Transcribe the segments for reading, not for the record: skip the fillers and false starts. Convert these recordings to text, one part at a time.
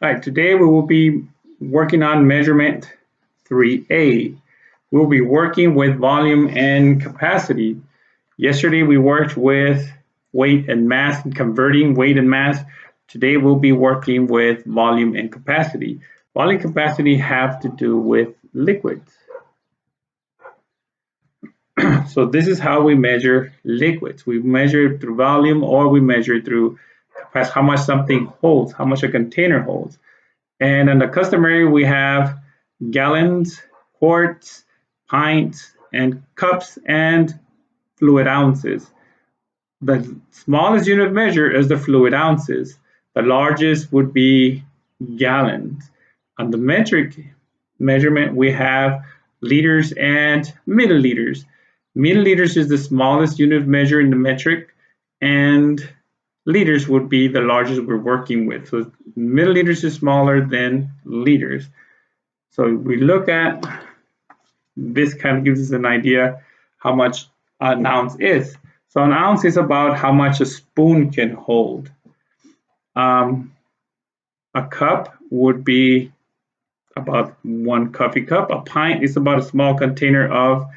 All right, today we will be working on measurement 3A. We'll be working with volume and capacity. Yesterday we worked with weight and mass and converting weight and mass. Today we'll be working with volume and capacity. Volume and capacity have to do with liquids. So this is how we measure liquids. We measure it through volume or we measure it through how much something holds, how much a container holds. And in the customary, we have gallons, quarts, pints, and cups and fluid ounces. The smallest unit of measure is the fluid ounces. The largest would be gallons. On the metric measurement, we have liters and milliliters. Milliliters is the smallest unit of measure in the metric, and liters would be the largest we're working with. So milliliters is smaller than liters. So we look at this, kind of gives us an idea how much an ounce is. So an ounce is about how much a spoon can hold. A cup would be about 1 coffee cup. A pint is about a small container of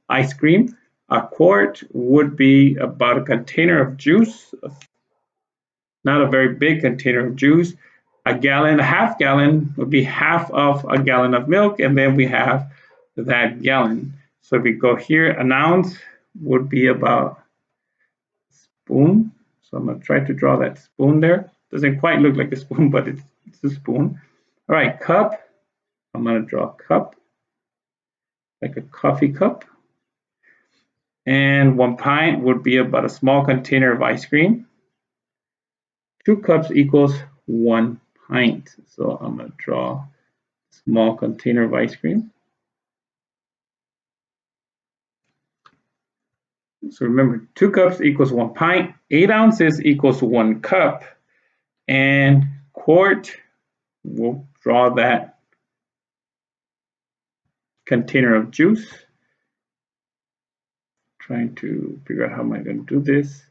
ice cream. A quart would be about a container of juice, not a very big container of juice. A gallon, a half gallon would be half of a gallon of milk, and then we have that gallon. So if we go here, an ounce would be about a spoon. So I'm going to try to draw that spoon there. Doesn't quite look like a spoon, but it's a spoon. All right, cup. I'm going to draw a cup, like a coffee cup. And 1 pint would be about a small container of ice cream. 2 cups equals 1 pint. So I'm going to draw a small container of ice cream. So remember, 2 cups equals 1 pint. 8 ounces equals 1 cup. And quart, we'll draw that container of juice. Trying to figure out how am I going to do this.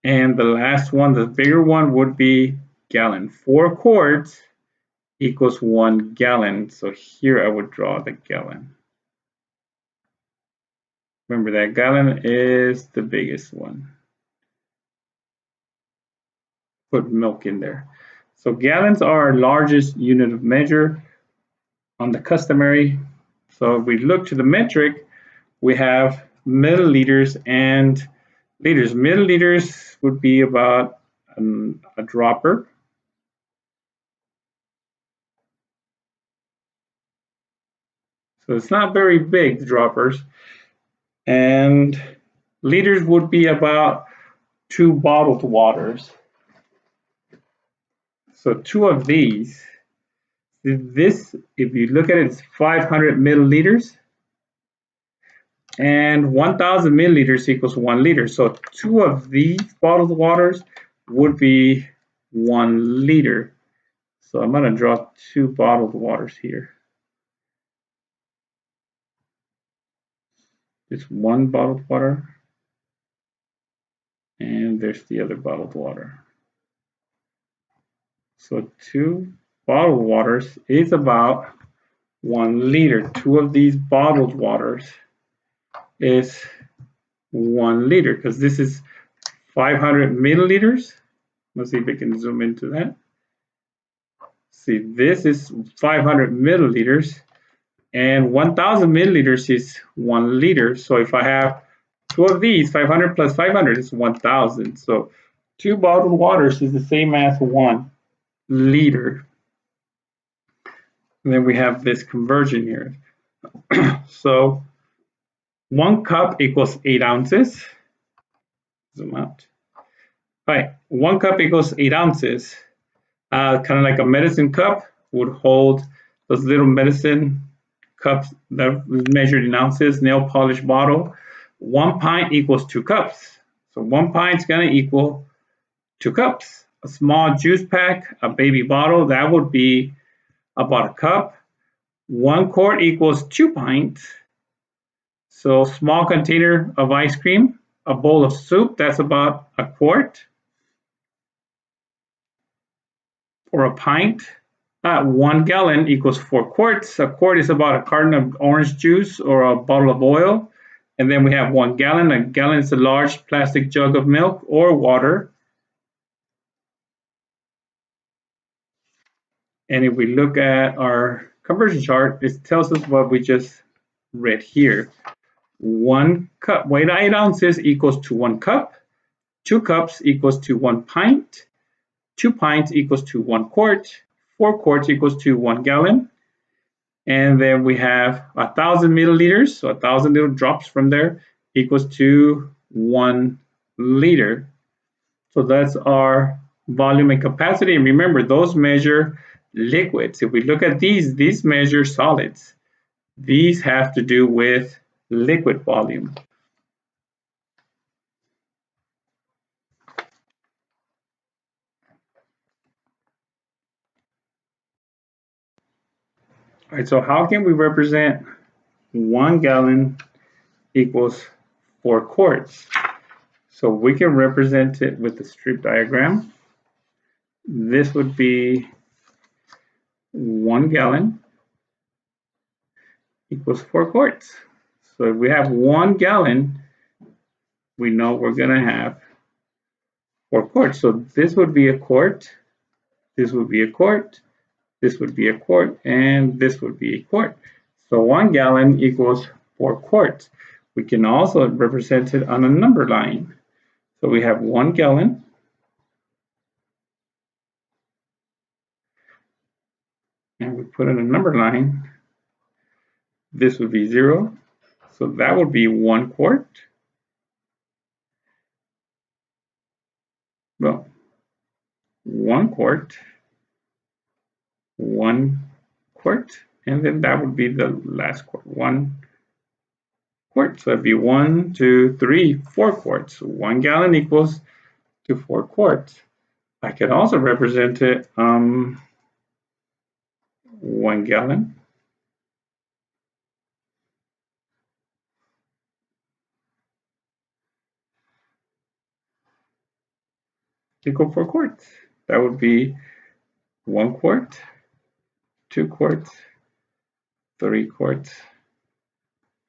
And the last one, the bigger one, would be gallon. 4 quarts equals 1 gallon. So here I would draw the gallon. Remember that gallon is the biggest one. Put milk in there. So gallons are our largest unit of measure on the customary. So if we look to the metric, we have milliliters and liters. Milliliters would be about a dropper. So it's not very big, droppers. And liters would be about 2 bottled waters. So 2 of these, this, if you look at it, it's 500 milliliters. And 1,000 milliliters equals 1 liter. So 2 of these bottled waters would be 1 liter. So I'm going to draw 2 bottled waters here. It's 1 bottled water. And there's the other bottled water. So 2 bottled waters is about 1 liter. 2 of these bottled waters is 1 liter, because this is 500 milliliters. Let's see if I can zoom into that. See, this is 500 milliliters, and 1,000 milliliters is 1 liter. So if I have 2 of these, 500 plus 500 is 1,000. So 2 bottled waters is the same as 1 liter. And then we have this conversion here. So 1 cup equals 8 ounces. Zoom out. All right, 1 cup equals 8 ounces. Kind of like a medicine cup would hold those little medicine cups that are measured in ounces. Nail polish bottle. 1 pint equals 2 cups. So 1 pint is going to equal 2 cups. A small juice pack, a baby bottle, that would be about a cup. 1 quart equals 2 pints. So small container of ice cream, a bowl of soup, that's about a quart. Or a pint. 1 gallon equals 4 quarts. A quart is about a carton of orange juice or a bottle of oil. And then we have 1 gallon. A gallon is a large plastic jug of milk or water. And if we look at our conversion chart, it tells us what we just read here. 1 cup, weight 8 ounces equals to 1 cup. 2 cups equals to 1 pint. 2 pints equals to 1 quart. 4 quarts equals to 1 gallon. And then we have 1,000 milliliters, so 1,000 little drops from there equals to 1 liter. So that's our volume and capacity. And remember, those measure liquids. If we look at these measure solids. These have to do with liquid volume. All right, so how can we represent 1 gallon equals 4 quarts? So we can represent it with the strip diagram. This would be 1 gallon equals 4 quarts. So if we have 1 gallon, we know we're going to have 4 quarts. So this would be a quart, this would be a quart, this would be a quart, and this would be a quart. So 1 gallon equals 4 quarts. We can also represent it on a number line. So we have 1 gallon and we put in a number line. This would be 0. So that would be 1 quart. Well, 1 quart, 1 quart, and then that would be the last quart, 1 quart. So it'd be 1, 2, 3, 4 quarts. 1 gallon equals to 4 quarts. I can also represent it 1 gallon equal 4 quarts. That would be 1 quart, 2 quarts, 3 quarts,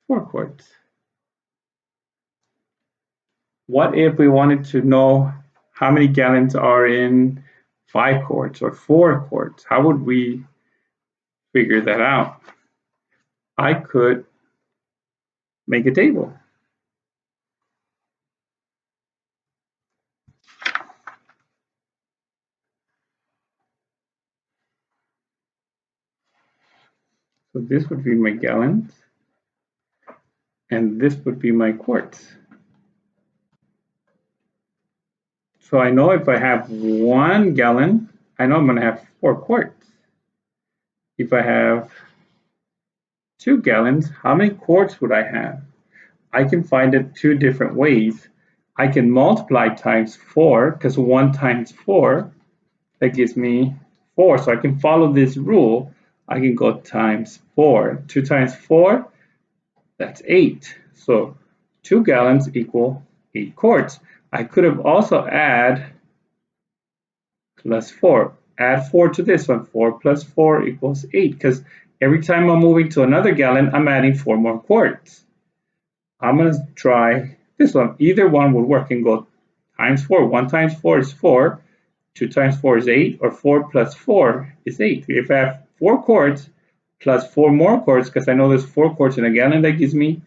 4 quarts. What if we wanted to know how many gallons are in 5 quarts or 4 quarts? How would we figure that out? I could make a table. So this would be my gallons, and this would be my quarts. So I know if I have 1 gallon, I know I'm going to have 4 quarts. If I have 2 gallons, how many quarts would I have? I can find it 2 different ways. I can multiply times 4, because 1 times 4, that gives me 4. So I can follow this rule. I can go times 4. 2 times 4, that's 8. So 2 gallons equal 8 quarts. I could have also add plus 4. Add 4 to this one. 4 plus 4 equals 8, because every time I'm moving to another gallon, I'm adding 4 more quarts. I'm going to try this one. Either one would work and go times 4. 1 times 4 is 4. 2 times 4 is 8, or 4 plus 4 is 8. If I have 4 quarts plus 4 more quarts, because I know there's 4 quarts in a gallon, that gives me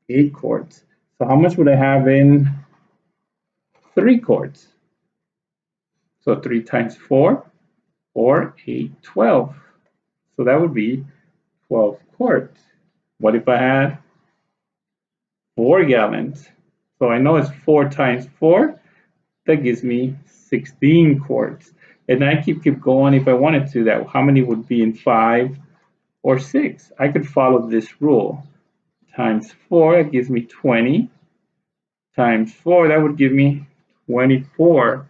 8 quarts. So how much would I have in 3 quarts? So 3 times 4, 8, 12. So that would be 12 quarts. What if I had 4 gallons? So I know it's 4 times 4. That gives me 16 quarts. And I keep going if I wanted to. That how many would be in 5 or 6? I could follow this rule. Times 4, that gives me 20. Times 4, that would give me 24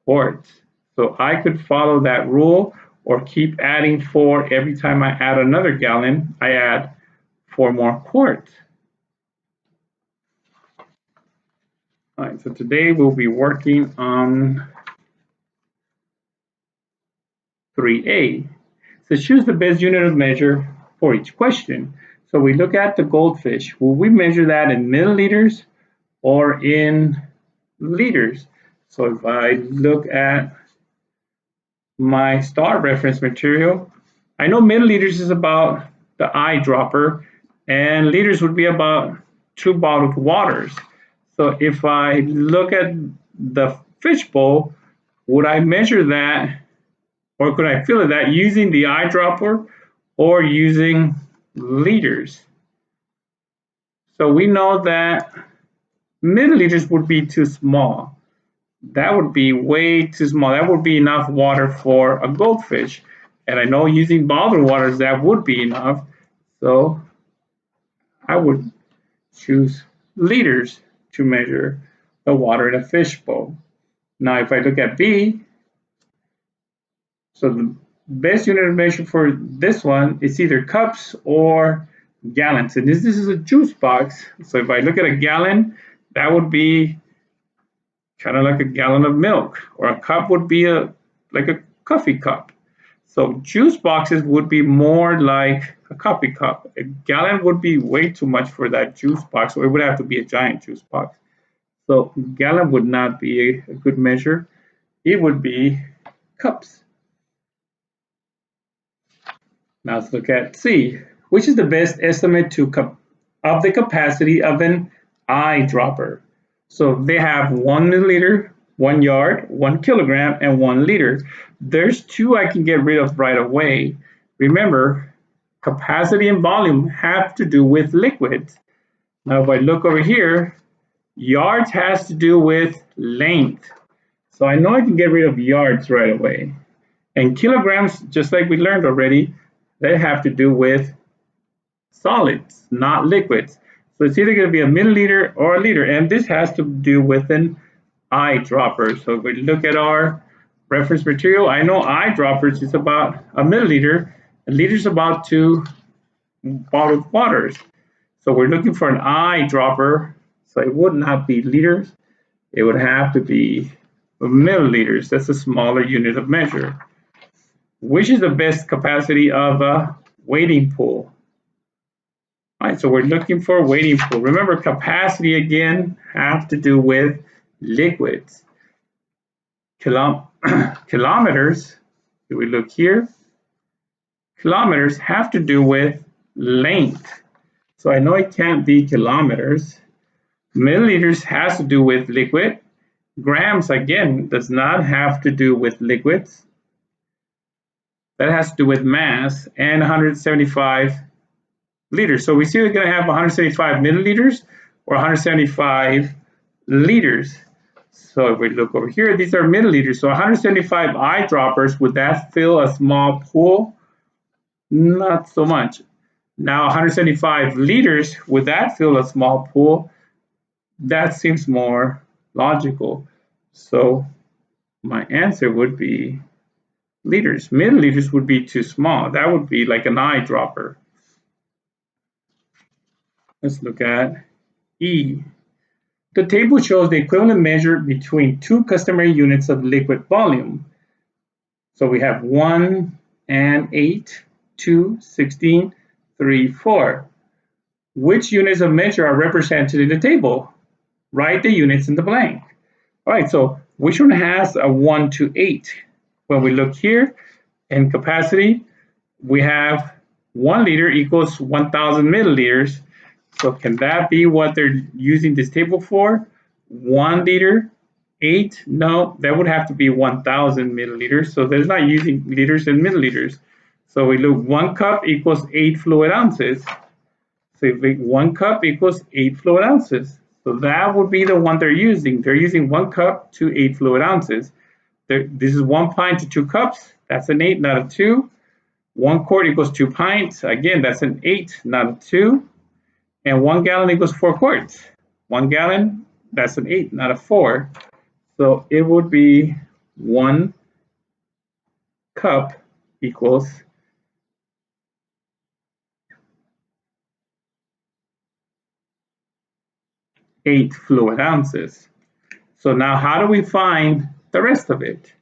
quarts. So I could follow that rule or keep adding 4 every time I add another gallon. I add 4 more quarts. All right, so today we'll be working on 3A. So choose the best unit of measure for each question. So we look at the goldfish. Will we measure that in milliliters or in liters? So if I look at my star reference material, I know milliliters is about the eyedropper and liters would be about 2 bottled waters. So if I look at the fishbowl, would I measure that or could I fill that using the eyedropper or using liters? So we know that milliliters would be too small. That would be way too small. That would be enough water for a goldfish. And I know using bottled waters, that would be enough. So I would choose liters to measure the water in a fishbowl. Now, if I look at B, so the best unit of measure for this one is either cups or gallons. And this is a juice box. So if I look at a gallon, that would be kind of like a gallon of milk, or a cup would be like a coffee cup. So juice boxes would be more like a coffee cup. A gallon would be way too much for that juice box, so it would have to be a giant juice box. So gallon would not be a good measure. It would be cups. Now let's look at C. Which is the best estimate of the capacity of an eyedropper? So they have 1 milliliter, 1 yard, 1 kilogram, and 1 liter. There's 2 I can get rid of right away. Remember, capacity and volume have to do with liquids. Now if I look over here, yards has to do with length. So I know I can get rid of yards right away. And kilograms, just like we learned already, they have to do with solids, not liquids. So it's either going to be a milliliter or a liter, and this has to do with an eyedropper. So if we look at our reference material, I know eyedroppers is about a milliliter, and liters about 2 bottled waters. So we're looking for an eyedropper, so it would not be liters, it would have to be milliliters. That's a smaller unit of measure. Which is the best capacity of a wading pool? All right, so we're looking for a wading pool. Remember, capacity again have to do with liquids. Kilometers, if we look here, kilometers have to do with length. So I know it can't be kilometers. Milliliters has to do with liquid. Grams, again, does not have to do with liquids. That has to do with mass, and 175 liters. So we see we're going to have 175 milliliters or 175 liters. So if we look over here, these are milliliters. So 175 eyedroppers, would that fill a small pool? Not so much. Now 175 liters, would that fill a small pool? That seems more logical. So my answer would be liters. Milliliters would be too small. That would be like an eyedropper. Let's look at E. The table shows the equivalent measure between 2 customary units of liquid volume. So we have 1 and 8, 2, 16, 3, 4. Which units of measure are represented in the table? Write the units in the blank. All right, so which one has a 1 to 8? When we look here in capacity, we have 1 liter equals 1,000 milliliters. So can that be what they're using this table for? 1 liter, 8? No, that would have to be 1,000 milliliters. So they're not using liters and milliliters. So we look, 1 cup equals 8 fluid ounces. So if 1 cup equals 8 fluid ounces. So that would be the one they're using. They're using 1 cup to 8 fluid ounces. This is 1 pint to 2 cups. That's an 8, not a 2. 1 quart equals 2 pints. Again, that's an 8, not a 2. And 1 gallon equals 4 quarts. 1 gallon, that's an 8, not a 4. So it would be 1 cup equals 8 fluid ounces. So now how do we find the rest of it?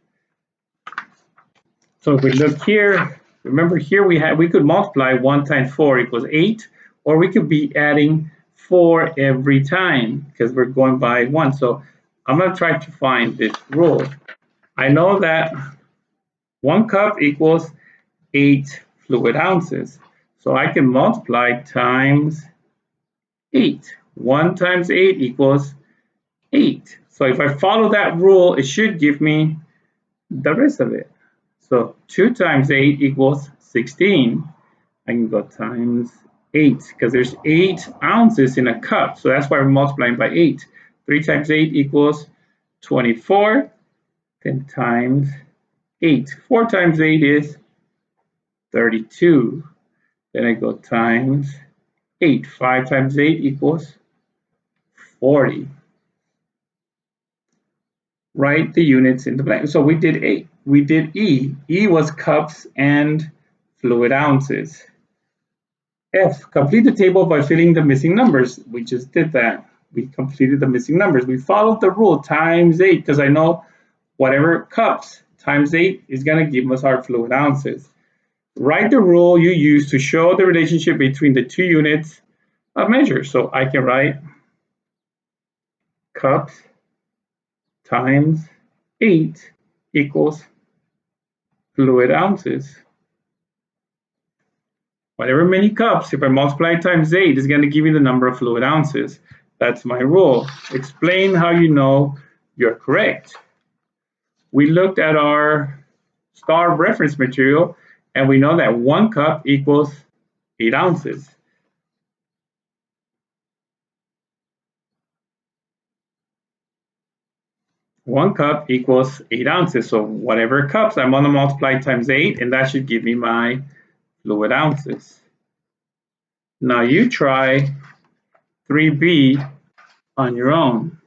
So if we look here, remember here we could multiply 1 times 4 equals 8, or we could be adding 4 every time because we're going by 1. So I'm going to try to find this rule. I know that 1 cup equals 8 fluid ounces. So I can multiply times 8. 1 times 8 equals 8. So if I follow that rule, it should give me the rest of it. So 2 times 8 equals 16. I can go times 8 because there's 8 ounces in a cup. So that's why we're multiplying by 8. 3 times 8 equals 24. Then times 8. 4 times 8 is 32. Then I go times 8. 5 times 8 equals 40. Write the units in the blank. So we did A. We did E. E was cups and fluid ounces. F, complete the table by filling the missing numbers. We just did that. We completed the missing numbers. We followed the rule times 8 because I know whatever cups times 8 is going to give us our fluid ounces. Write the rule you use to show the relationship between the two units of measure. So I can write cups times 8 equals fluid ounces. Whatever many cups, if I multiply times 8, is going to give me the number of fluid ounces. That's my rule. Explain how you know you're correct. We looked at our star reference material, and we know that 1 cup equals 8 ounces. One cup equals 8 ounces. So whatever cups, I'm going to multiply times 8, and that should give me my fluid ounces. Now you try 3B on your own.